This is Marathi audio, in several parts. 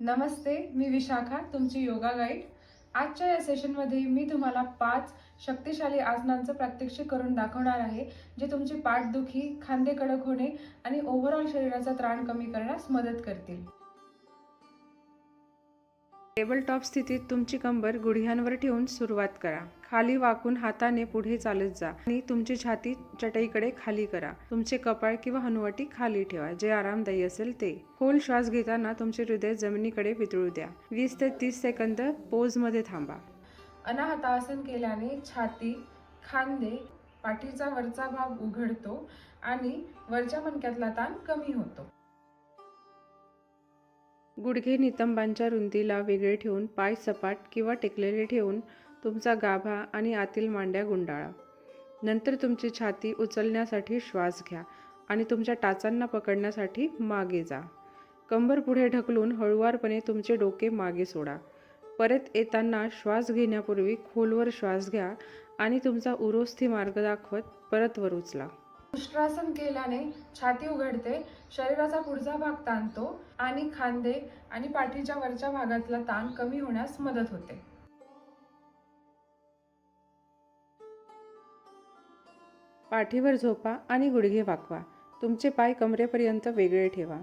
नमस्ते, मी विशाखा, तुमची योगा गाईड। आजच्या या सेशनमध्ये मी तुम्हाला 5 शक्तिशाली आसनांचं प्रात्यक्षिक करून दाखवणार आहे, जे तुमची पाठदुखी, खांदे कडक होणे आणि ओव्हरऑल शरीराचा त्राण कमी करण्यास मदत करतील। टेबल टॉप स्थितीत तुमची कंबर गुडघ्यांवर ठेवून सुरुवात करा। खाली वाकून हाताने पुढे चालत जा आणि तुमची छाती चटईकडे खाली करा। तुमचे कपाळ किंवा हनुवटी खाली ठेवा, जे आरामदायी असेल ते। खोल श्वास घेताना तुमचे हृदय जमिनीकडे वितळू द्या। 20 ते 30 सेकंद पोजमध्ये थांबा। अनाहतासन केल्याने छाती, खांदे, पाठीचा वरचा भाग उघडतो आणि वरच्या मणक्यातला ताण कमी होतो। गुडघे नितंबांच्या रुंदीला वेगळे ठेवून पाय सपाट किंवा टेकलेले ठेवून तुमचा गाभा आणि आतील मांड्या गुंडाळा। नंतर तुमची छाती उचलण्यासाठी श्वास घ्या आणि तुमच्या टाचांना पकडण्यासाठी मागे जा। कंबर पुढे ढकलून हळुवारपणे तुमचे डोके मागे सोडा। परत येताना श्वास घेण्यापूर्वी खोलवर श्वास घ्या आणि तुमचा उरोस्थी मार्ग दाखवत परत वर उचला। उष्ट्रासन केल्याने छाती उघडते, शरीराचा पुढचा भाग ताणतो आणि खांदे आणि पाठीच्या वरच्या भागातला ताण कमी होण्यास मदत होते। पाठीवर झोपा आणि गुडघे वाकवा। तुमचे पाय कमरेपर्यंत वेगळे ठेवा।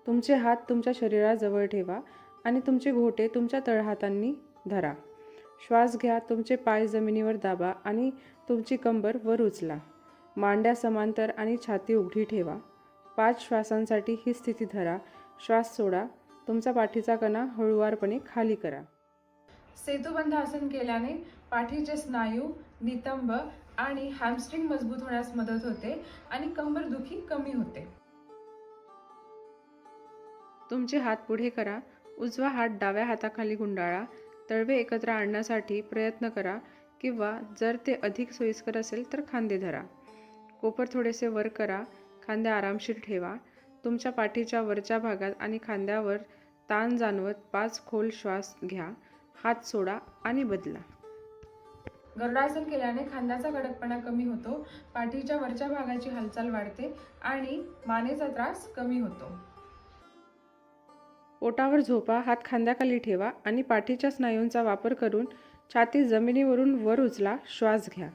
तुमचे हात तुमच्या शरीराजवळ ठेवा आणि तुमचे घोटे तुमच्या तळहातांनी धरा। श्वास घ्या, तुमचे पाय जमिनीवर दाबा आणि तुमची कंबर वर उचला। मांड्या समांतर आणि छाती उघडी ठेवा। 5 श्वासांसाठी ही स्थिती धरा। श्वास सोडा। तुमचा पाठीचा कणा हळुवारपणे खाली करा। सेतुबंध आसन केल्याने पाठीचे स्नायू, नितंब आणि हॅमस्ट्रिंग मजबूत होण्यास मदत होते आणि कंबरदुखी कमी होते। तुमचे हात पुढे करा। उजवा हात डाव्या हाताखाली गुंडाळा। तळवे एकत्र आणण्यासाठी प्रयत्न करा किंवा जर ते अधिक सोयीस्कर असेल तर खांदे धरा। कोपर थोडेसे वर करा। खांदे आरामशीर ठेवा। तुमच्या पाठीच्या वरच्या भागात आणि खांद्यावर ताण जाणवत 5 खोल श्वास घ्या। हात सोडा आणि बदला। गरुडासन केल्याने खांद्याचा कडकपणा कमी होतो, पाठीच्या वरच्या भागाची हालचाल वाढते आणि मानेचा त्रास कमी होतो। पोटावर झोपा, हात खांद्याखाली ठेवा आणि पाठीच्या स्नायूंचा वापर करून छाती जमिनीवरून वर उचला। श्वास घ्या।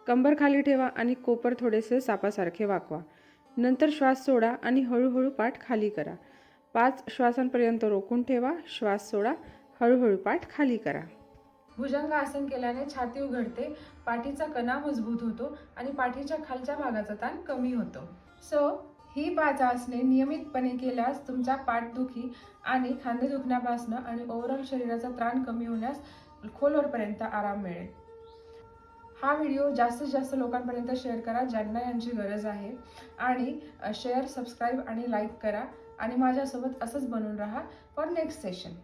कंबर खाली ठेवा आणि कोपर थोडेसे सापासारखे वाकवा। नंतर श्वास सोडा आणि हळूहळू पाठ खाली करा। 5 श्वासांपर्यंत रोखून ठेवा। श्वास सोडा। हळूहळू पाठ खाली करा। भुजंग आसन केल्याने छाती उघडते, पाठीचा कणा मजबूत होतो आणि पाठीच्या खालच्या भागाचा ताण कमी होतो। ही 5 आसने नियमितपणे केल्यास तुमच्या पाठदुखी आणि खांदे दुखण्यापासून आणि ओव्हरऑल शरीराचा त्राण कमी होण्यास खोलवरपर्यंत आराम मिळेल। हा व्हिडिओ जास्तीत जास्त लोकांपर्यंत शेअर करा ज्यांना यांची गरज आहे आणि शेअर, सबस्क्राईब आणि लाईक करा आणि माझ्यासोबत असंच बनून राहा फॉर नेक्स्ट सेशन।